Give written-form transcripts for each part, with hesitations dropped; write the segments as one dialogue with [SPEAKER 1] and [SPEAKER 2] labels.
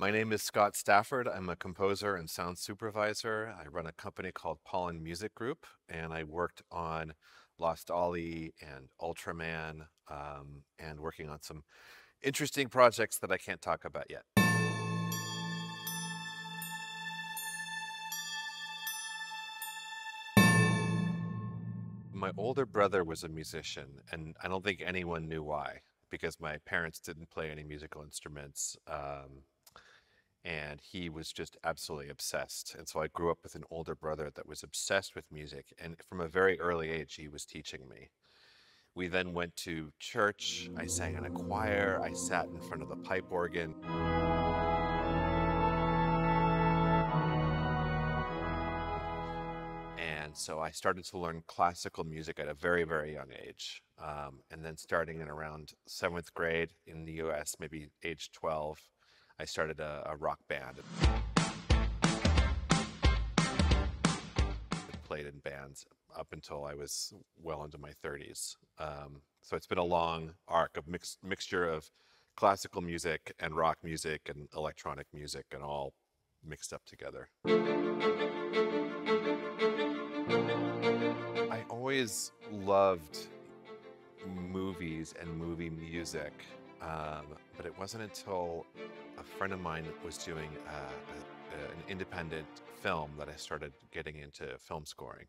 [SPEAKER 1] My name is Scot Stafford. I'm a composer and sound supervisor. I run a company called Pollen Music Group, and I worked on Lost Ollie and Ultraman, and working on some interesting projects that I can't talk about yet. My older brother was a musician, and I don't think anyone knew why, because my parents didn't play any musical instruments. And he was just absolutely obsessed. And so I grew up with an older brother that was obsessed with music. And from a very early age, he was teaching me. We then went to church. I sang in a choir. I sat in front of the pipe organ. And so I started to learn classical music at a very, very young age. And then starting in around 7th grade in the US, maybe age 12, I started a rock band. Played in bands up until I was well into my 30s. So it's been a long arc of mixture of classical music and rock music and electronic music and all mixed up together. I always loved movies and movie music, but it wasn't until a friend of mine was doing an independent film that I started getting into film scoring.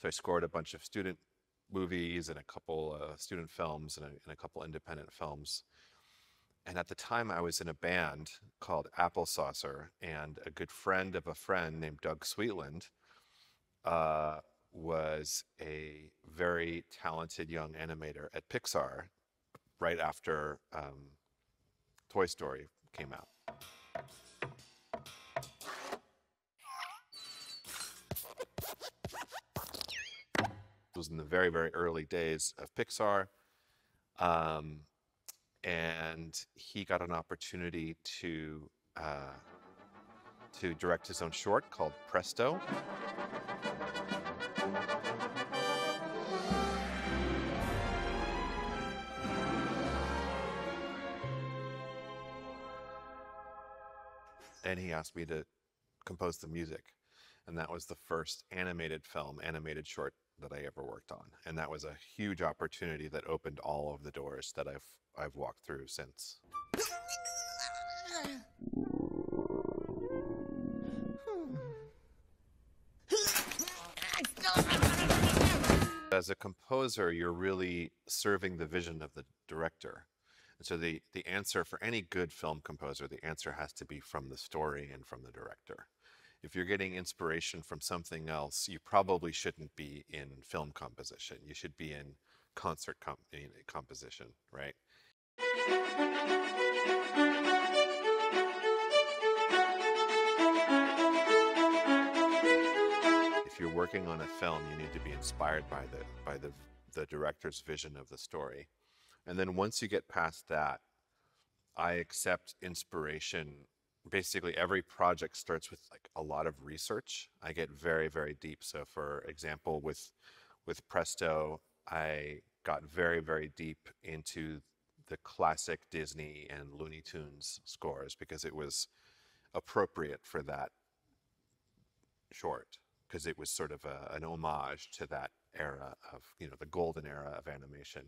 [SPEAKER 1] So I scored a bunch of student movies and a couple student films and a couple independent films. And at the time I was in a band called Apple Saucer, and a good friend of a friend named Doug Sweetland was a very talented young animator at Pixar right after Toy Story came out. It was in the very, very early days of Pixar. And he got an opportunity to direct his own short called Presto. And he asked me to compose the music. And that was the first animated short that I ever worked on. And that was a huge opportunity that opened all of the doors that I've walked through since. As a composer, you're really serving the vision of the director. And so the answer for any good film composer, the answer has to be from the story and from the director. If you're getting inspiration from something else, you probably shouldn't be in film composition. You should be in concert composition, right? If you're working on a film, you need to be inspired by the director's vision of the story. And then once you get past that, I accept inspiration. Basically, every project starts with like a lot of research. I get very, very deep. So for example, with Presto, I got very, very deep into the classic Disney and Looney Tunes scores because it was appropriate for that short, because it was sort of an homage to that era of, you know, the golden era of animation.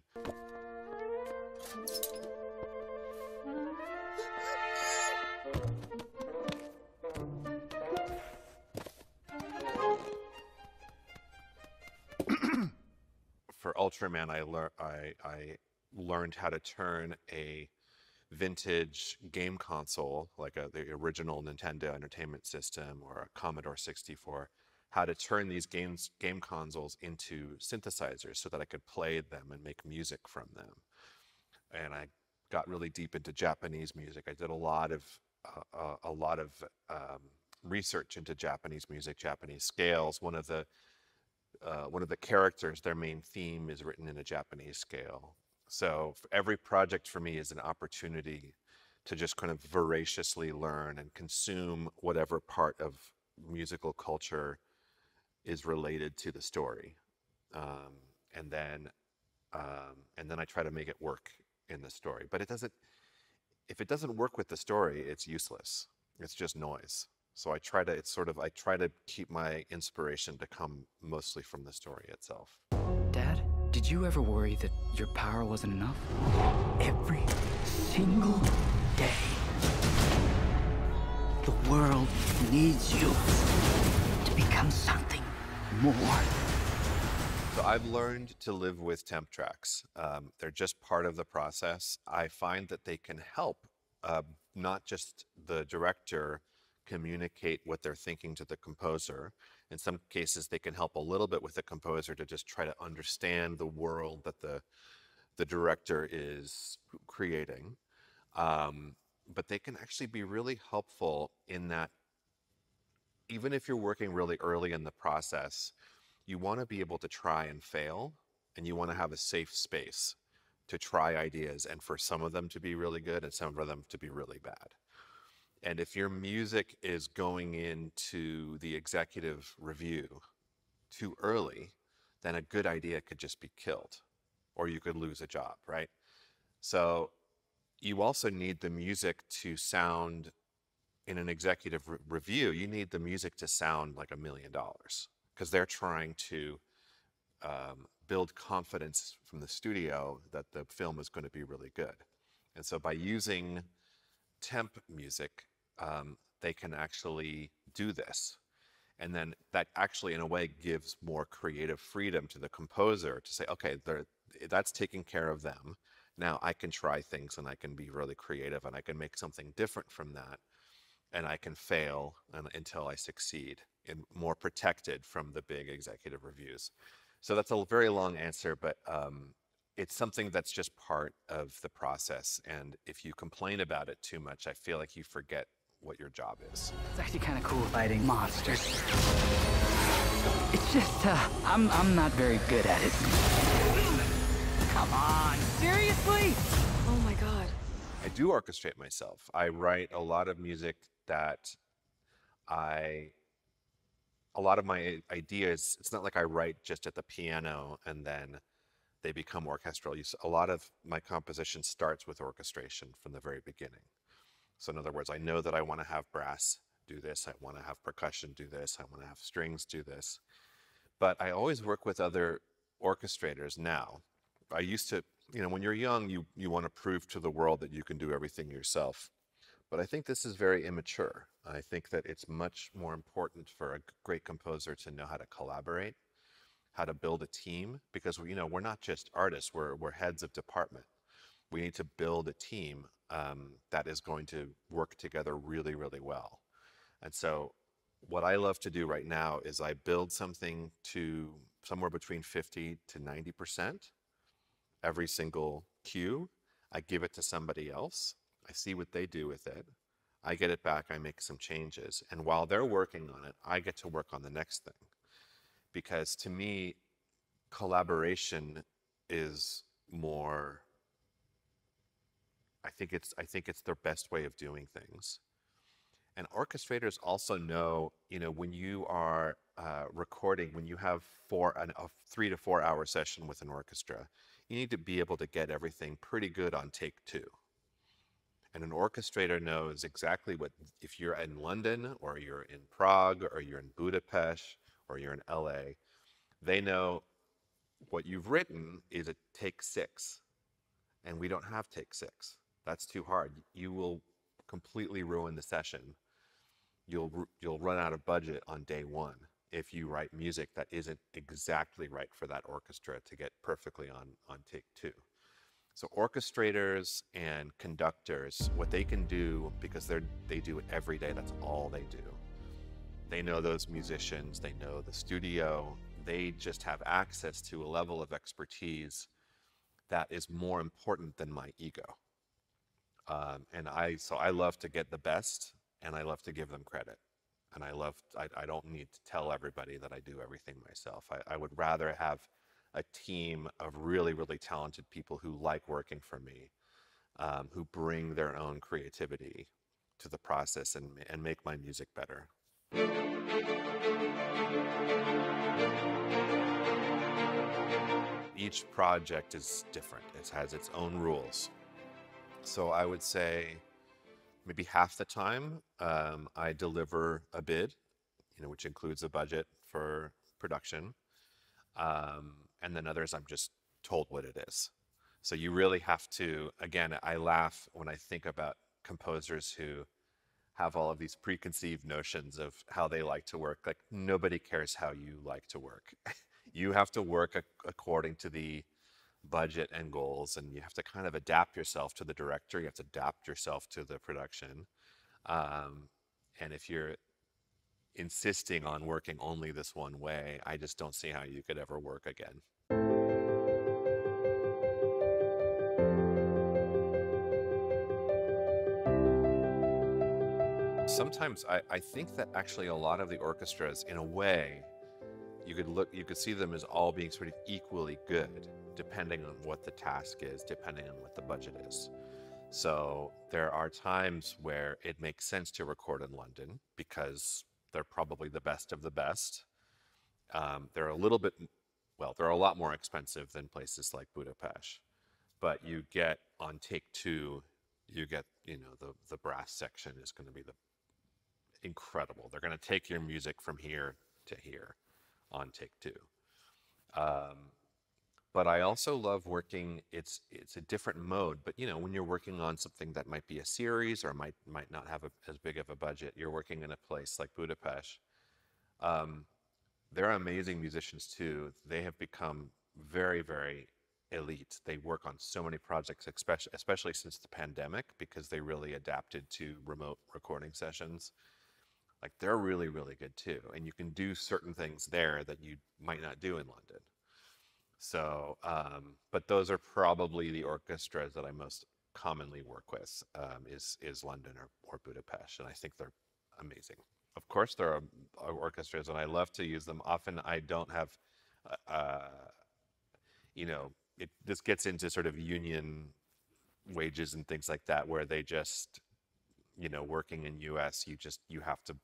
[SPEAKER 1] For Ultraman, I learned how to turn a vintage game console, like the original Nintendo Entertainment System or a Commodore 64, how to turn these game consoles into synthesizers so that I could play them and make music from them. And I got really deep into Japanese music. I did a lot of research into Japanese music, Japanese scales. One of the characters, their main theme is written in a Japanese scale. So every project for me is an opportunity to just kind of voraciously learn and consume whatever part of musical culture is related to the story. And then I try to make it work in the story. But if it doesn't work with the story, it's useless. It's just noise. So I try to, it's sort of, I try to keep my inspiration to come mostly from the story itself.
[SPEAKER 2] Dad, did you ever worry that your power wasn't enough? Every single day, the world needs you to become something more.
[SPEAKER 1] So I've learned to live with temp tracks. They're just part of the process. I find that they can help not just the director communicate what they're thinking to the composer. In some cases, they can help a little bit with the composer to just try to understand the world that the director is creating. But they can actually be really helpful in that even if you're working really early in the process, you want to be able to try and fail, and you want to have a safe space to try ideas and for some of them to be really good and some of them to be really bad. And if your music is going into the executive review too early, then a good idea could just be killed, or you could lose a job, right? So you also need the music to sound in an executive review. You need the music to sound like $1 million because they're trying to build confidence from the studio that the film is going to be really good. And so by using temp music, they can actually do this. And then that actually, in a way, gives more creative freedom to the composer to say, okay, that's taking care of them. Now I can try things and I can be really creative and I can make something different from that. And I can fail until I succeed and more protected from the big executive reviews. So that's a very long answer, but it's something that's just part of the process. And if you complain about it too much, I feel like you forget what your job is.
[SPEAKER 2] It's actually kind of cool fighting monsters. It's just, I'm not very good at it. Come on, seriously?
[SPEAKER 3] Oh my God.
[SPEAKER 1] I do orchestrate myself. I write a lot of music that a lot of my ideas, it's not like I write just at the piano and then they become orchestral. A lot of my composition starts with orchestration from the very beginning. So in other words, I know that I want to have brass do this, I want to have percussion do this, I want to have strings do this. But I always work with other orchestrators now. I used to, when you're young, you want to prove to the world that you can do everything yourself. But I think this is very immature. I think that it's much more important for a great composer to know how to collaborate, how to build a team, because we're not just artists, we're heads of department. We need to build a team that is going to work together really, really well. And so what I love to do right now is I build something to somewhere between 50 to 90% every single cue. I give it to somebody else. I see what they do with it. I get it back, I make some changes. And while they're working on it, I get to work on the next thing. Because to me, collaboration is more, I think it's their best way of doing things. And orchestrators also know, when you are recording, when you have a 3 to 4 hour session with an orchestra, you need to be able to get everything pretty good on take 2. And an orchestrator knows exactly if you're in London or you're in Prague or you're in Budapest or you're in LA, they know what you've written is a take 6. And we don't have take 6. That's too hard. You will completely ruin the session. You'll run out of budget on day 1 if you write music that isn't exactly right for that orchestra to get perfectly on take 2. So orchestrators and conductors, what they can do, because they do it every day, that's all they do. They know those musicians, they know the studio, they just have access to a level of expertise that is more important than my ego. So I love to get the best, and I love to give them credit. And I don't need to tell everybody that I do everything myself. I would rather have a team of really, really talented people who like working for me, who bring their own creativity to the process and make my music better. Each project is different. It has its own rules. So I would say maybe half the time, I deliver a bid, which includes a budget for production. And then others, I'm just told what it is. So you really have to, again, I laugh when I think about composers who have all of these preconceived notions of how they like to work. Like nobody cares how you like to work. You have to work according to the budget and goals, and you have to kind of adapt yourself to the director. You have to adapt yourself to the production. Um, and if you're insisting on working only this one way, I just don't see how you could ever work again. Sometimes I think that actually a lot of the orchestras, in a way, you could see them as all being sort of equally good, depending on what the task is, depending on what the budget is. So there are times where it makes sense to record in London because they're probably the best of the best. They're a little bit, well, they're a lot more expensive than places like Budapest, but you get on take two, you get, the brass section is going to be the incredible. They're going to take your music from here to here on take two. But I also love working. It's a different mode. But when you're working on something that might be a series or might not have as big of a budget, you're working in a place like Budapest. They're amazing musicians too. They have become very, very elite. They work on so many projects, especially since the pandemic, because they really adapted to remote recording sessions. Like they're really, really good too. And you can do certain things there that you might not do in London. So, but those are probably the orchestras that I most commonly work with, is London or Budapest, and I think they're amazing. Of course, there are orchestras, and I love to use them. Often, I don't have, uh, uh, this gets into sort of union wages and things like that, where they just, working in US, you have to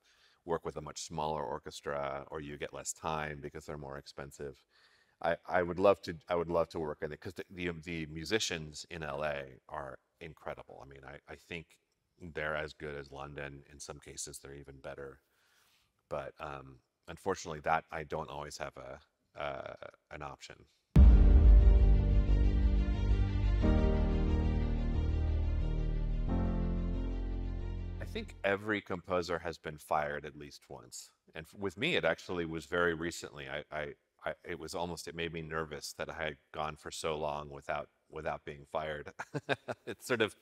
[SPEAKER 1] work with a much smaller orchestra, or you get less time because they're more expensive. I would love to work in it because the musicians in LA are incredible. I mean, I think they're as good as London. In some cases, they're even better. But unfortunately, that I don't always have an option. I think every composer has been fired at least once. And with me, it actually was very recently. It was almost, it made me nervous that I had gone for so long without being fired. It's sort of,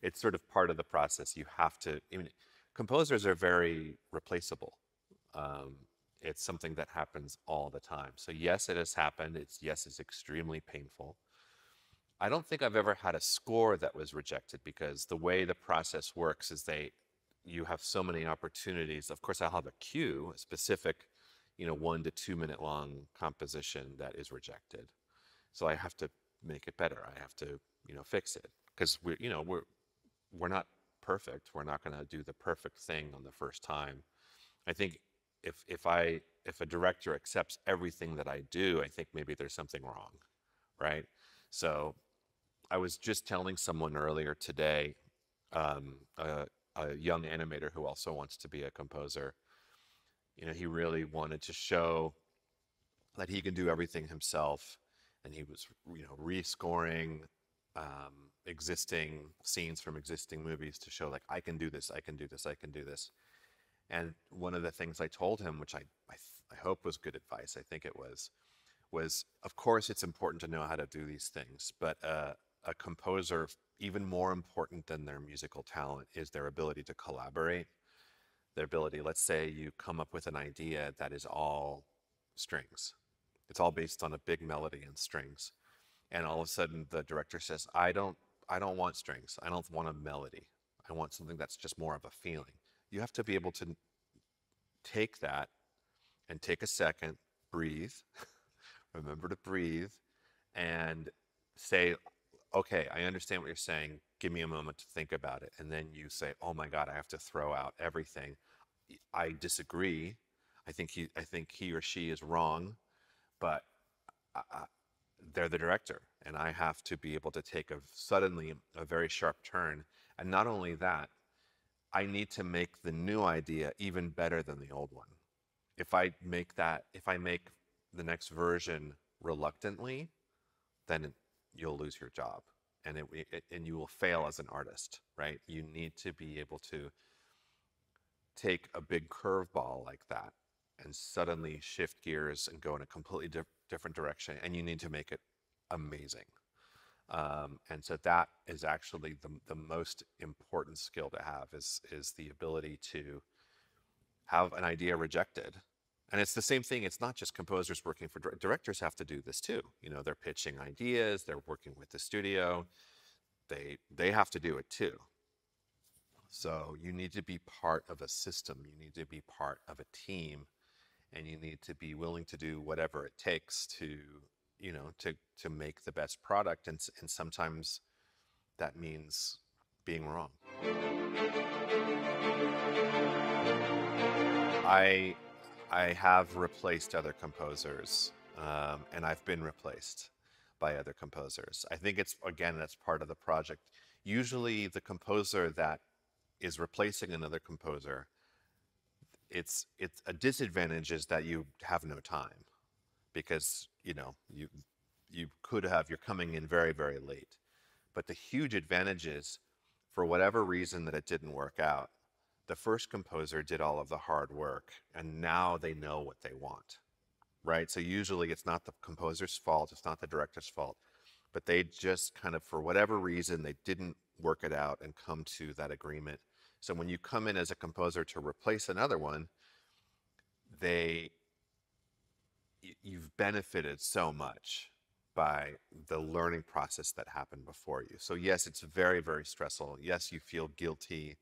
[SPEAKER 1] it's sort of part of the process. You have to, I mean, composers are very replaceable. Um, it's something that happens all the time. So yes, it has happened. Yes, it's extremely painful. I don't think I've ever had a score that was rejected because the way the process works is you have so many opportunities. Of course, I'll have a cue, a specific, 1 to 2 minute long composition that is rejected. So I have to make it better. I have to, fix it because we're not perfect. We're not going to do the perfect thing on the first time. I think if a director accepts everything that I do, I think maybe there's something wrong, right? So I was just telling someone earlier today, a young animator who also wants to be a composer. He really wanted to show that he can do everything himself, and he was, rescoring existing scenes from existing movies to show like I can do this, I can do this, I can do this. And one of the things I told him, which I hope was good advice, I think it was of course it's important to know how to do these things, but a composer, even more important than their musical talent, is their ability to collaborate. Their ability, let's say you come up with an idea that is all strings. It's all based on a big melody and strings. And all of a sudden the director says, I don't want strings. I don't want a melody. I want something that's just more of a feeling. You have to be able to take that and take a second, breathe, remember to breathe, and say, okay, I understand what you're saying. Give me a moment to think about it. And then you say, oh my God, I have to throw out everything. I disagree. I think he or she is wrong, but I, they're the director, and I have to be able to take suddenly a very sharp turn. And not only that, I need to make the new idea even better than the old one. If I make the next version reluctantly, then you'll lose your job, and and you will fail as an artist, right? You need to be able to take a big curveball like that and suddenly shift gears and go in a completely different direction, and you need to make it amazing. And so that is actually the most important skill to have is the ability to have an idea rejected. And it's the same thing. It's not just composers working for directors have to do this too. You know, they're pitching ideas, they're working with the studio. They have to do it too. So you need to be part of a system. You need to be part of a team, and you need to be willing to do whatever it takes to, you know, to make the best product. And sometimes that means being wrong. I have replaced other composers, and I've been replaced by other composers. I think that's part of the project. Usually the composer that is replacing another composer, it's a disadvantage is that you have no time, because, you know, you're coming in very, very late. But the huge advantage is, for whatever reason that it didn't work out, the first composer did all of the hard work, and now they know what they want, right? So usually it's not the composer's fault, it's not the director's fault, but they just kind of, for whatever reason, they didn't work it out and come to that agreement. So when you come in as a composer to replace another one, you've benefited so much by the learning process that happened before you. So yes, it's very, very stressful. Yes, you feel guilty.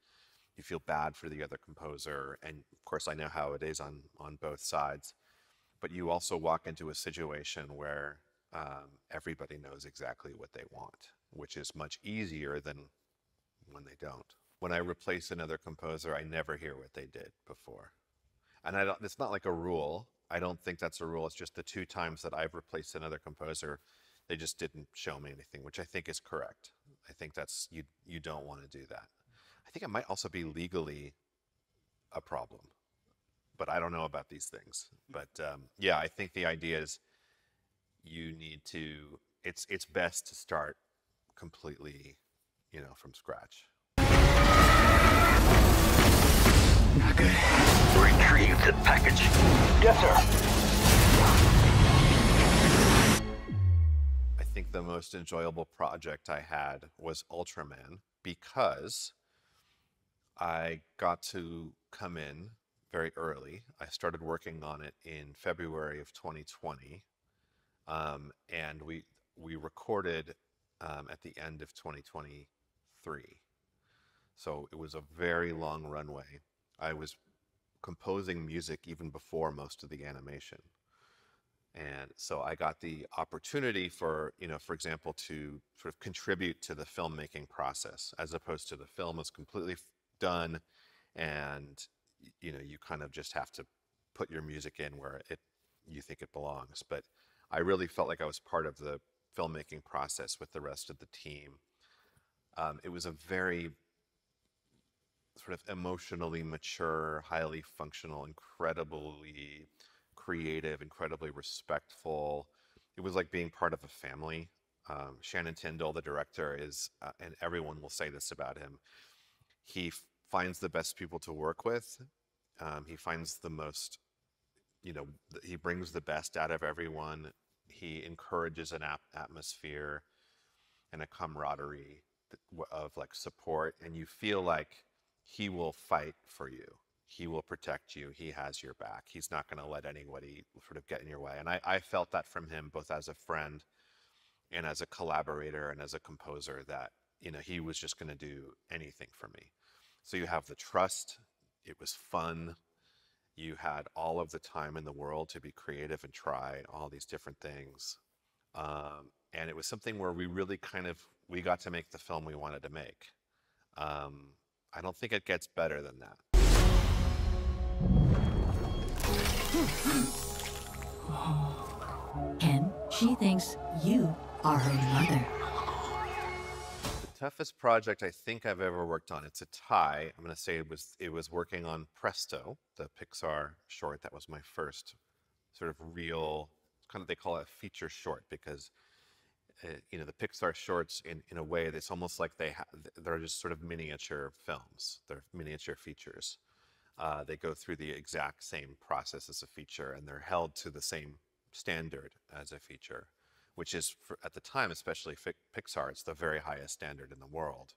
[SPEAKER 1] You feel bad for the other composer. And of course, I know how it is on both sides. But you also walk into a situation where everybody knows exactly what they want, which is much easier than when they don't. When I replace another composer, I never hear what they did before. And it's not like a rule. I don't think that's a rule. It's just the 2 times that I've replaced another composer, they just didn't show me anything, which I think is correct. I think that's, you don't want to do that. I think it might also be legally a problem, but I don't know about these things. But yeah, I think the idea is you need to, it's best to start completely, you know, from scratch.
[SPEAKER 2] Not good.
[SPEAKER 3] Retrieve the package. Yes, sir.
[SPEAKER 1] I think the most enjoyable project I had was Ultraman, because I got to come in very early. I started working on it in February of 2020, and we recorded at the end of 2023. So it was a very long runway. I was composing music even before most of the animation. And so I got the opportunity for, you know, for example, to sort of contribute to the filmmaking process, as opposed to the film was completely done, and, you know, you kind of just have to put your music in where you think it belongs. But I really felt like I was part of the filmmaking process with the rest of the team. It was a very sort of emotionally mature, highly functional, incredibly creative, incredibly respectful. It was like being part of a family. Shannon Tyndall, the director, is, and everyone will say this about him, he finds the best people to work with. He finds the most, you know, he brings the best out of everyone. He encourages an atmosphere and a camaraderie of like support, and you feel like he will fight for you. He will protect you. He has your back. He's not going to let anybody sort of get in your way. And I felt that from him, both as a friend and as a collaborator and as a composer, that, you know, he was just going to do anything for me. So you have the trust. It was fun. You had all of the time in the world to be creative and try all these different things. And it was something where we really we got to make the film we wanted to make. I don't think it gets better than that.
[SPEAKER 4] Ken, she thinks you are her mother.
[SPEAKER 1] toughest project I think I've ever worked on. It's a tie. I'm going to say it was working on Presto, the Pixar short. That was my first sort of real kind of, they call it a feature short because the Pixar shorts in a way it's almost like they're just sort of miniature films. They're miniature features. They go through the exact same process as a feature, and they're held to the same standard as a feature, which is at the time, especially Pixar, it's the very highest standard in the world.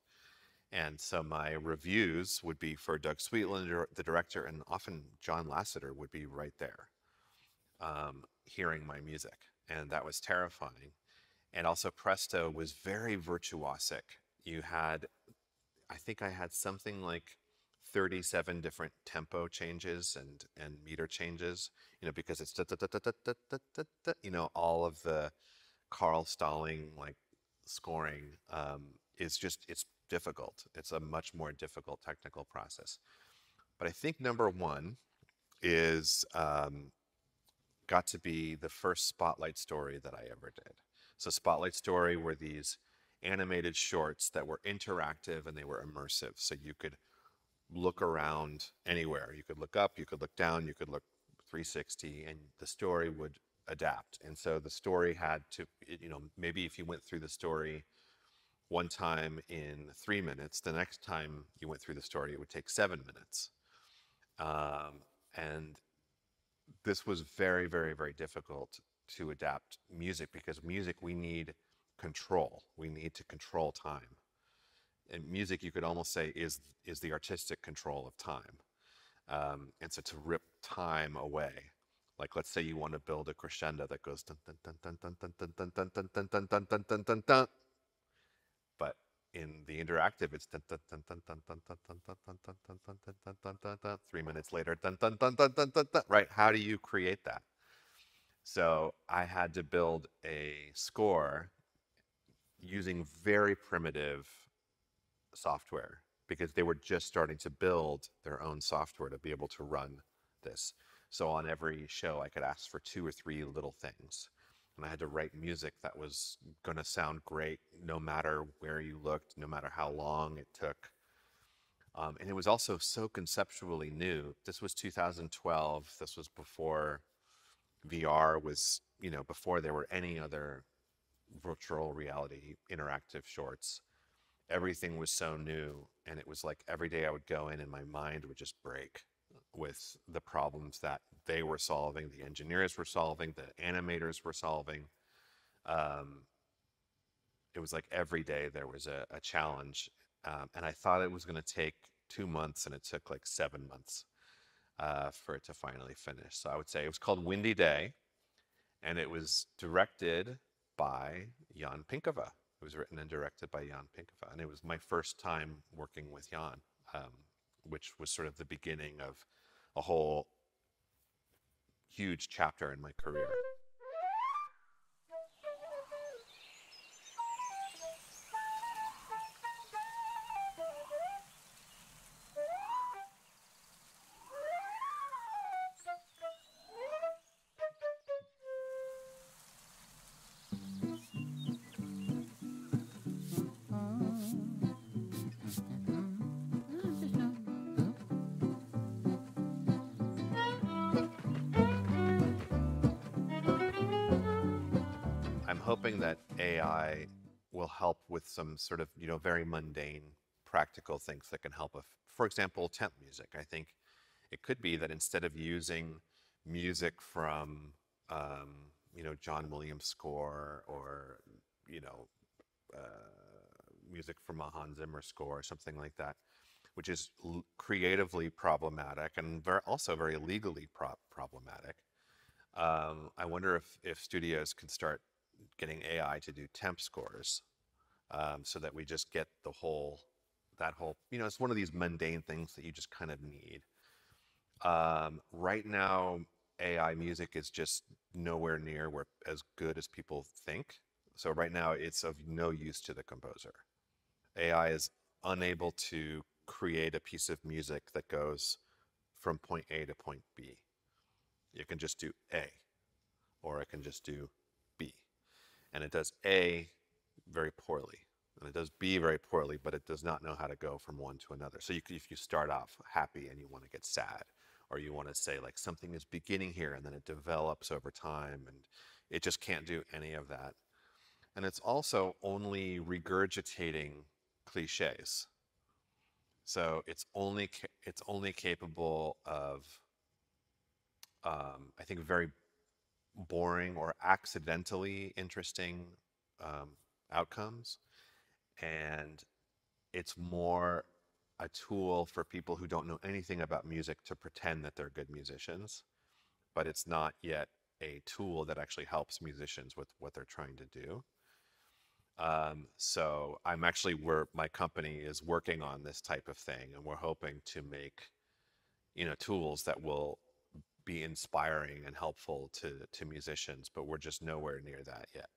[SPEAKER 1] And so my reviews would be for Doug Sweetland, the director, and often John Lasseter would be right there, hearing my music, and that was terrifying. And also Presto was very virtuosic. I think I had something like 37 different tempo changes and meter changes, because it's all of the Carl Stalling like scoring it's difficult. It's a much more difficult technical process. But I think number one is got to be the first Spotlight story that I ever did. So Spotlight story were these animated shorts that were interactive and they were immersive. So you could look around anywhere. You could look up, you could look down, you could look 360, and the story would adapt. And so the story had to, maybe if you went through the story one time in 3 minutes, the next time you went through the story, it would take 7 minutes. And this was very, very, very difficult to adapt music because music, we need control. We need to control time. And music, you could almost say, is the artistic control of time. And so to rip time away, like let's say you want to build a crescendo that goes dun dun dun dun dun dun dun dun dun dun dun dun dun dun dun dun, but in the interactive, it's dun dun dun dun dun dun dun dun dun dun dun dun dun dun dun dun dun dun. 3 minutes later, dun dun dun dun dun dun dun. Right? How do you create that? So I had to build a score using very primitive software because they were just starting to build their own software to be able to run this. So on every show, I could ask for 2 or 3 little things. And I had to write music that was going to sound great no matter where you looked, no matter how long it took. And it was also so conceptually new. This was 2012. This was before VR was, before there were any other virtual reality interactive shorts. Everything was so new, and it was like every day I would go in and my mind would just break with the problems that they were solving, the engineers were solving, the animators were solving. It was like every day there was a challenge, and I thought it was going to take 2 months, and it took like 7 months for it to finally finish. So I would say it was called Windy Day, and it was directed by Jan Pinkava. It was written and directed by Jan Pinkava, and it was my first time working with Jan, which was sort of the beginning of a whole huge chapter in my career. I'm hoping that AI will help with some sort of, very mundane, practical things that can help with, for example, temp music. I think it could be that instead of using music from, John Williams' score or, music from a Hans Zimmer score or something like that, which is creatively problematic and also very legally problematic. I wonder if studios can start getting AI to do temp scores, so that we just get that whole, it's one of these mundane things that you just kind of need. Right now, AI music is just nowhere near as good as people think. So right now, it's of no use to the composer. AI is unable to create a piece of music that goes from point A to point B. You can just do A, or it can just do B. And it does A very poorly. And it does B very poorly, but it does not know how to go from one to another. So if you start off happy and you want to get sad, or you want to say like something is beginning here and then it develops over time, and it just can't do any of that. And it's also only regurgitating cliches. So it's only capable of, I think, very boring or accidentally interesting um, outcomes, and it's more a tool for people who don't know anything about music to pretend that they're good musicians, but it's not yet a tool that actually helps musicians with what they're trying to do. So I'm actually where my company is working on this type of thing, and we're hoping to make, tools that will be inspiring and helpful to musicians, but we're just nowhere near that yet.